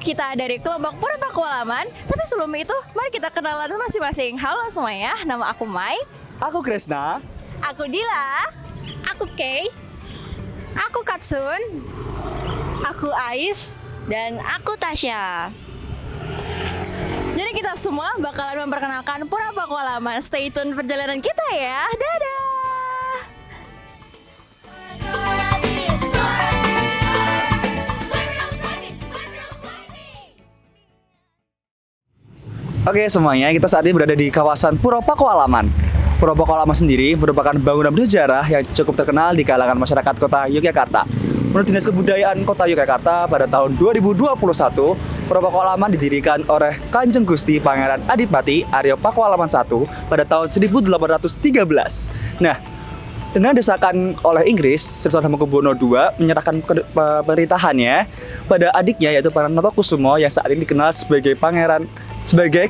kita dari kelompok Pura Pakualaman. Tapi sebelum itu, mari kita kenalan masing-masing. Halo semuanya, nama aku Mai. Aku Kresna. Aku Dila. Aku Kay. Aku Katsun. Aku Ais. Dan aku Tasya. Jadi kita semua bakalan memperkenalkan Pura Pakualaman. Stay tune perjalanan kita ya. Dadah. Oke semuanya, kita saat ini berada di kawasan Pura Pakualaman. Pura Pakualaman sendiri merupakan bangunan bersejarah yang cukup terkenal di kalangan masyarakat kota Yogyakarta. Menurut Dinas Kebudayaan Kota Yogyakarta, pada tahun 2021, Pura Pakualaman didirikan oleh Kanjeng Gusti Pangeran Adipati Aryo Pakualaman I pada tahun 1813. Nah, dengan desakan oleh Inggris, Sultan Hamengkubuwono II menyerahkan pemerintahannya pada adiknya yaitu Pangeran Kusumo yang saat ini dikenal sebagai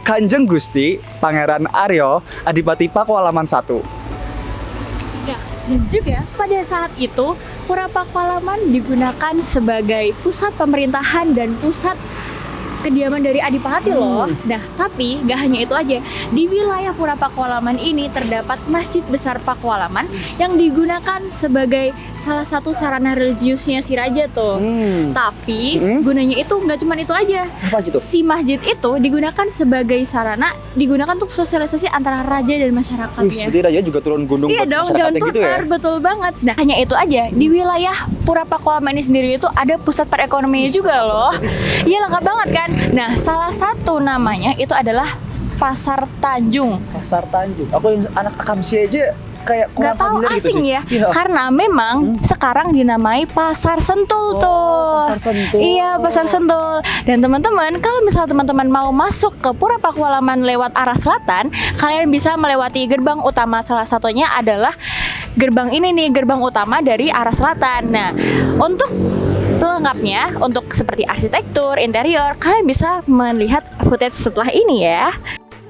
Kanjeng Gusti Pangeran Aryo Adipati Pakualaman I. Ya, dan juga pada saat itu Pura Pakualaman digunakan sebagai pusat pemerintahan dan pusat kediaman dari Adipati loh. Nah, tapi gak hanya itu aja. Di wilayah Pura Pakualaman ini terdapat Masjid Besar Pakualaman yang digunakan sebagai salah satu sarana religiusnya si raja tuh. Tapi gunanya itu nggak cuma itu aja. Apa gitu? Si masjid itu digunakan sebagai sarana, digunakan untuk sosialisasi antara raja dan masyarakatnya. Seperti raja juga turun gunung Iya buat dong, masyarakatnya jalan gitu ya? betul banget. Nah, hanya itu aja, di wilayah Pura Pakualaman ini sendiri itu ada pusat perekonomian juga loh. Iya, lengkap banget kan? Nah, salah satu namanya itu adalah Pasar Tanjung. Pasar Tanjung. Aku yang anak Akamsi aja kayak kurang Gak tahu familiar gitu asing sih. ya, Iya. karena memang sekarang dinamai Pasar Sentul tuh. Pasar Sentul. Iya, Pasar Sentul. Dan teman-teman, kalau misalnya teman-teman mau masuk ke Pura Pakualaman lewat arah selatan, kalian bisa melewati gerbang utama. Salah satunya adalah gerbang ini nih, gerbang utama dari arah selatan. Nah, untuk lengkapnya, untuk seperti arsitektur, interior, kalian bisa melihat footage setelah ini ya.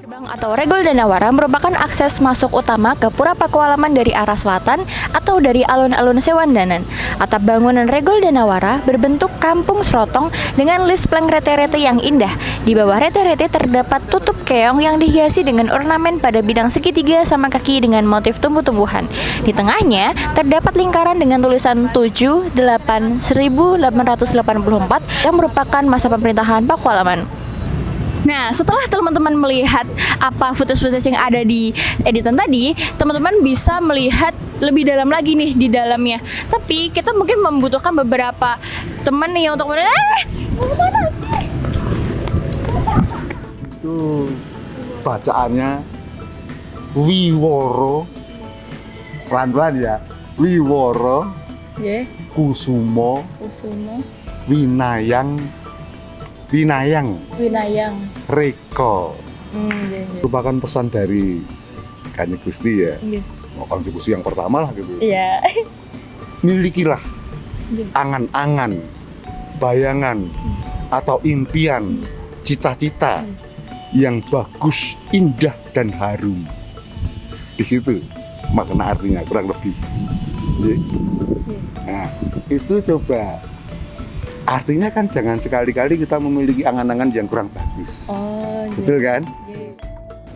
Gerbang atau Regol Danawara merupakan akses masuk utama ke Pura Pakualaman dari arah selatan atau dari alun-alun Sewandanan. Atap bangunan Regol Danawara berbentuk kampung serotong dengan list plank rete-rete yang indah. Di bawah rete-rete terdapat tutup keong yang dihiasi dengan ornamen pada bidang segitiga sama kaki dengan motif tumbuh-tumbuhan. Di tengahnya terdapat lingkaran dengan tulisan 7, 8, 1884 yang merupakan masa pemerintahan Pakualaman. Nah, setelah teman-teman melihat apa footage-footage yang ada di editan tadi, teman-teman bisa melihat lebih dalam lagi nih di dalamnya. Tapi kita mungkin membutuhkan beberapa teman nih untuk Itu bacaannya Wiworo, pelan-pelan ya, Wiworo Kusumo Winayang Reko. Merupakan pesan dari Kanjeng Gusti ya. Kanjeng Gusti yang pertama lah gitu. Iya. Milikilah angan-angan, bayangan atau impian, cita-cita yang bagus, indah dan harum. Di situ makna artinya kurang lebih. Nah, itu coba. Artinya kan jangan sekali-kali kita memiliki angan-angan yang kurang bagus. Betul kan?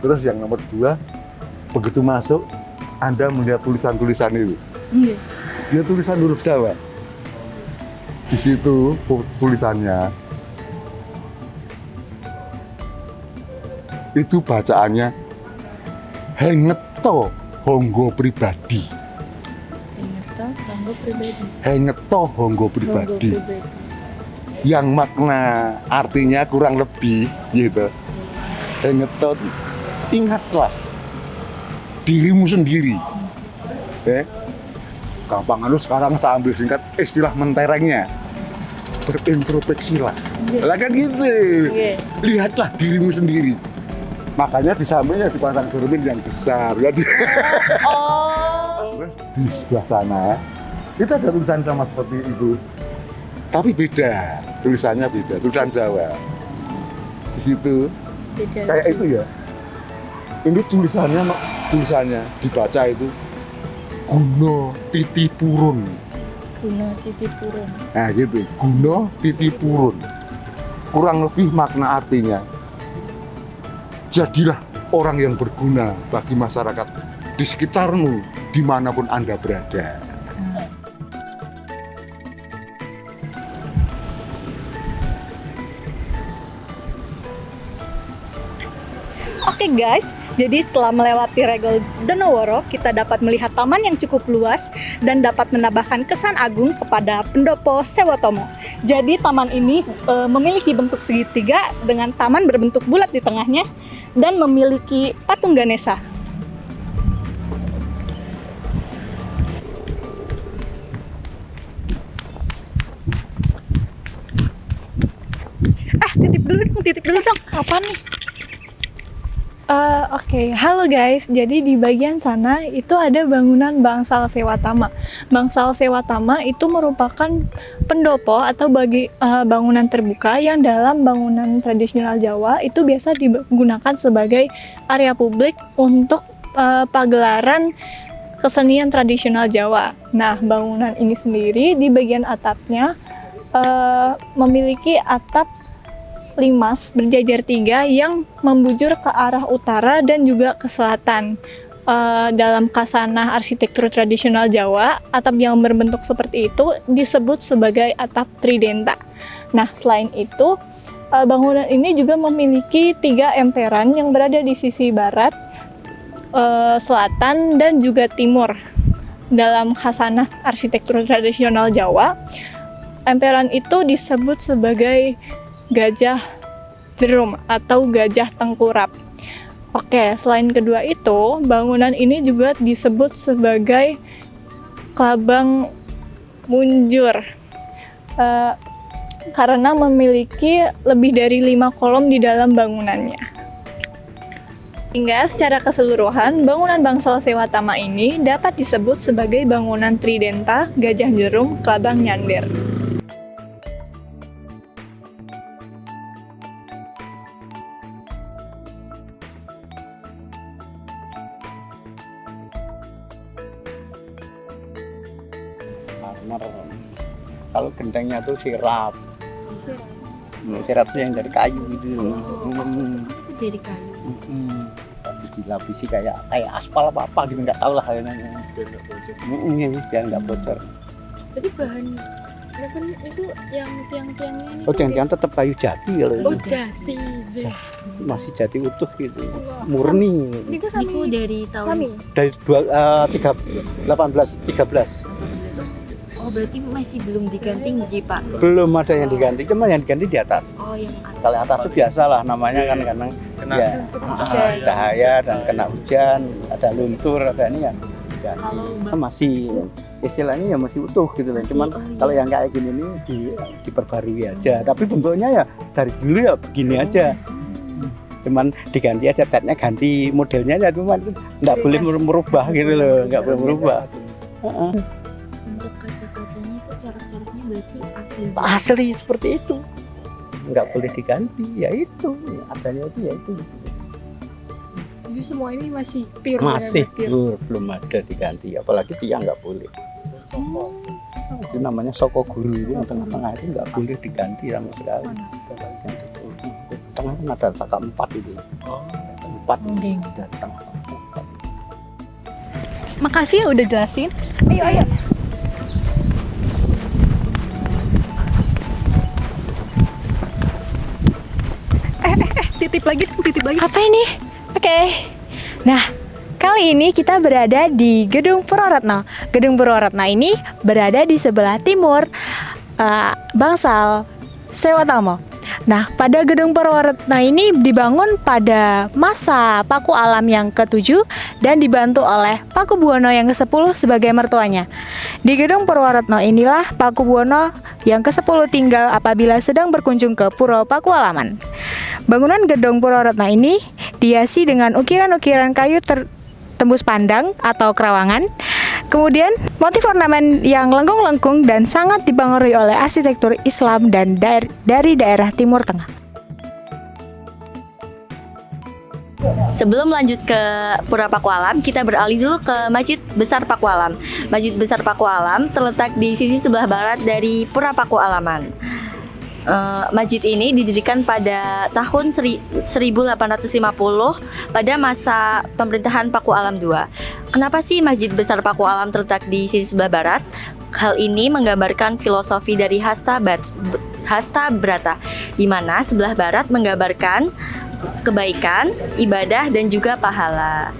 Terus yang nomor 2, begitu masuk, Anda melihat tulisan-tulisan itu. Dia tulisan huruf Jawa. Di situ tulisannya, itu bacaannya Hengeto Honggo Pribadi. Hengeto Honggo Pribadi. Yang makna artinya kurang lebih gitu. Hengeto, ingatlah dirimu sendiri. Gampang sekarang saya ambil singkat istilah menterengnya. Berintrospeksilah. Lah kan gitu. Lihatlah dirimu sendiri. Makanya di sampingnya dipasang cermin yang besar. Jadi di sebelah sana itu ada tulisan sama seperti itu. Tapi beda, tulisannya beda, tulisan Jawa. Di situ beda kayak itu ya. Ini tulisannya dibaca itu Guno Titi Purun. Nah gitu, Guno Titi Purun. kurang lebih makna artinya, jadilah orang yang berguna bagi masyarakat di sekitarmu, dimanapun Anda berada. Oke guys, jadi setelah melewati Regol Donoworo, kita dapat melihat taman yang cukup luas dan dapat menambahkan kesan agung kepada Pendopo Sewatomo. Jadi taman ini memiliki bentuk segitiga dengan taman berbentuk bulat di tengahnya dan memiliki patung Ganesha. Titip dulu dong. Apa nih? Oke, halo guys. Jadi di bagian sana itu ada bangunan Bangsal Sewatama. Bangsal Sewatama itu merupakan pendopo atau bangunan terbuka yang dalam bangunan tradisional Jawa itu biasa digunakan sebagai area publik untuk pagelaran kesenian tradisional Jawa. Nah, bangunan ini sendiri di bagian atapnya memiliki atap limas berjajar 3 yang membujur ke arah utara dan juga ke selatan. Dalam khasanah arsitektur tradisional Jawa, atap yang berbentuk seperti itu disebut sebagai atap tridenta. Nah, selain itu, bangunan ini juga memiliki 3 emperan yang berada di sisi barat, selatan, dan juga timur. Dalam khasanah arsitektur tradisional Jawa, emperan itu disebut sebagai gajah drum atau gajah tengkurap. Oke, selain kedua itu, bangunan ini juga disebut sebagai Klabang Munjur karena memiliki lebih dari 5 kolom di dalam bangunannya. Hingga secara keseluruhan, bangunan Bangsal Sewatama ini dapat disebut sebagai bangunan tridenta, gajah jerum, klabang nyander. Kalau gentengnya tuh sirap. Sirap tuh yang dari kayu gitu. Dari kayu. Tapi dilapisi kayak aspal apa gitu, nggak tahu lah namanya. Biar nggak bocor. Tapi bahan itu yang tiang-tiangnya ini. Oh, tiang-tiang tetap kayu jati kalau Oh, ini. jati. Masih jati utuh gitu. Murni. Niku dari tahun. Dari 1813. Oh, berarti masih belum diganti nggih, Pak? Belum ada yang diganti, cuma yang diganti di atas. Oh, yang atas. Kalau atas itu biasa lah namanya kan karena ya cahaya dan kena hujan, ada luntur, ada ini ya. Kalau Masih istilahnya ya masih utuh gitu loh. Cuman kalau yang kayak gini nih diperbarui aja. Tapi bentuknya ya dari dulu ya begini aja. Cuman diganti aja, catnya ganti modelnya aja, cuman nggak boleh merubah gitu loh, nggak boleh merubah. untuk kaca-kacanya itu corak-coraknya berarti asli. Asli seperti itu, nggak boleh diganti, ya itu adanya itu ya itu. Jadi semua ini masih pure. Masih pure. pure, belum ada diganti, apalagi tiang nggak boleh. Itu namanya soko guru, itu yang tengah-tengah itu nggak boleh diganti sama sekali. Yang itu tengah kan ada taka 4 itu. 4 ini dan tengah. Makasih ya udah jelasin. Ayo. Titip lagi. Apa ini? Oke. Nah, kali ini kita berada di Gedung Purworetno. Gedung Purworetno ini berada di sebelah timur Bangsal Sewatama. Nah, pada Gedung Purworetno ini dibangun pada masa Paku Alam yang ke-7 dan dibantu oleh Paku Buwono yang ke-10 sebagai mertuanya. Di Gedung Purworetno inilah Paku Buwono yang ke-10 tinggal apabila sedang berkunjung ke Puro Pakualaman. Bangunan Gedung Purworetno ini dihiasi dengan ukiran-ukiran kayu tembus pandang atau kerawangan. Kemudian motif ornamen yang lengkung-lengkung dan sangat dipengaruhi oleh arsitektur Islam dan dari daerah Timur Tengah. Sebelum lanjut ke Pura Pakualam, kita beralih dulu ke Masjid Besar Pakualam. Masjid Besar Pakualam terletak di sisi sebelah barat dari Pura Pakualaman. Masjid ini didirikan pada tahun 1850 pada masa pemerintahan Paku Alam II. Kenapa sih Masjid Besar Paku Alam terletak di sisi sebelah barat? Hal ini menggambarkan filosofi dari Hasta Brata, di mana sebelah barat menggambarkan kebaikan, ibadah, dan juga pahala.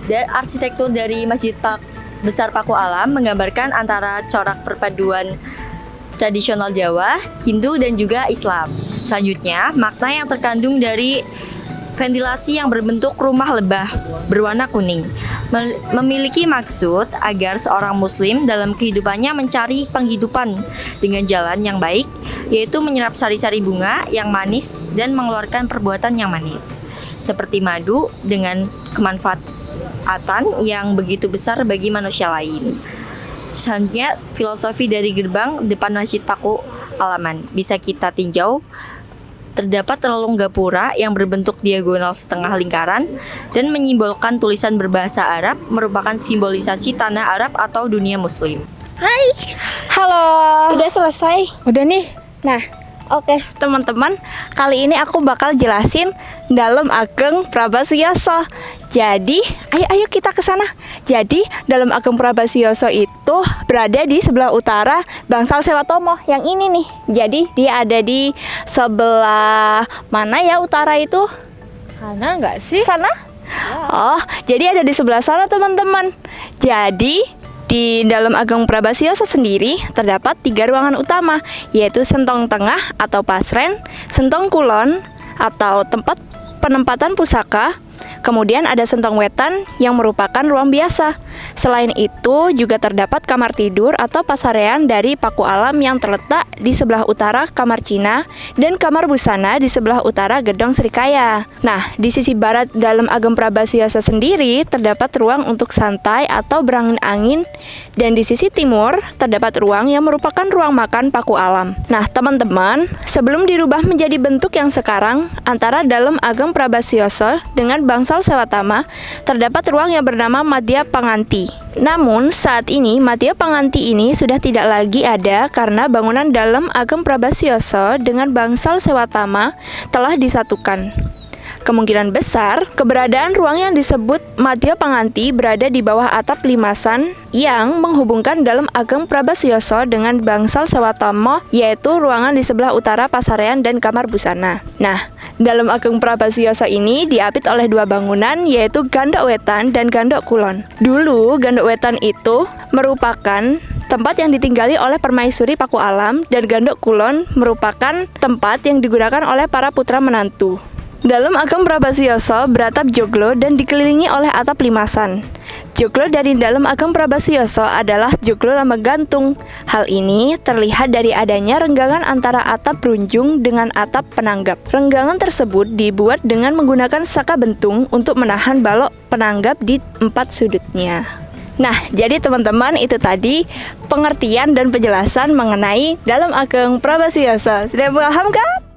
Dan arsitektur dari Masjid Besar Paku Alam menggambarkan antara corak perpaduan tradisional Jawa, Hindu, dan juga Islam. Selanjutnya, makna yang terkandung dari ventilasi yang berbentuk rumah lebah berwarna kuning memiliki maksud agar seorang muslim dalam kehidupannya mencari penghidupan dengan jalan yang baik, yaitu menyerap sari-sari bunga yang manis dan mengeluarkan perbuatan yang manis, seperti madu dengan kemanfaatan yang begitu besar bagi manusia lain. Selanjutnya, filosofi dari gerbang depan Masjid Paku Alaman bisa kita tinjau. Terdapat relung gapura yang berbentuk diagonal setengah lingkaran dan menyimbolkan tulisan berbahasa Arab, merupakan simbolisasi tanah Arab atau dunia Muslim. Halo. Udah selesai? Udah nih. Nah, oke. Teman-teman, kali ini aku bakal jelasin Dalem Ageng Prabasioso. Jadi, ayo kita ke sana. Jadi, Dalem Ageng Prabasioso itu berada di sebelah utara Bangsal Sewatomo yang ini nih. Jadi, dia ada di sebelah mana ya utara itu? Sana nggak sih? Sana? Oh, jadi ada di sebelah sana, teman-teman. Jadi, di Dalem Ageng Prabasioso sendiri terdapat 3 ruangan utama, yaitu Sentong Tengah atau Pasren, Sentong Kulon atau tempat penempatan pusaka, kemudian ada Sentong Wetan yang merupakan ruang biasa. Selain itu juga terdapat kamar tidur atau pasarean dari Paku Alam yang terletak di sebelah utara kamar Cina dan kamar busana di sebelah utara Gedong Srikaya. Nah, di sisi barat Dalem Ageng Prabasioso sendiri terdapat ruang untuk santai atau berangin-angin, dan di sisi timur terdapat ruang yang merupakan ruang makan Paku Alam. Nah, teman-teman, sebelum dirubah menjadi bentuk yang sekarang antara Dalem Ageng Prabasioso dengan Bangsal Sewatama, terdapat ruang yang bernama Madya Panganti. Namun saat ini Madya Panganti ini sudah tidak lagi ada karena bangunan Dalem Ageng Prabasioso dengan Bangsal Sewatama telah disatukan. Kemungkinan besar keberadaan ruang yang disebut Madya Panganti berada di bawah atap limasan yang menghubungkan Dalem Ageng Prabasioso dengan Bangsal Sewatama, yaitu ruangan di sebelah utara pasarean dan kamar busana. Nah, Dalem Ageng Prabasioso ini diapit oleh 2 bangunan, yaitu Gandok Wetan dan Gandok Kulon. Dulu Gandok Wetan itu merupakan tempat yang ditinggali oleh permaisuri Paku Alam, dan Gandok Kulon merupakan tempat yang digunakan oleh para putra menantu. Dalem Ageng Prabasioso beratap joglo dan dikelilingi oleh atap limasan. Joglo dari Dalem Ageng Prabasioso adalah joglo lambang gantung. Hal ini terlihat dari adanya renggangan antara atap runjung dengan atap penanggap. Renggangan tersebut dibuat dengan menggunakan saka bentung untuk menahan balok penanggap di 4 sudutnya. Nah, jadi teman-teman, itu tadi pengertian dan penjelasan mengenai Dalem Ageng Prabasioso. Sudah paham kan?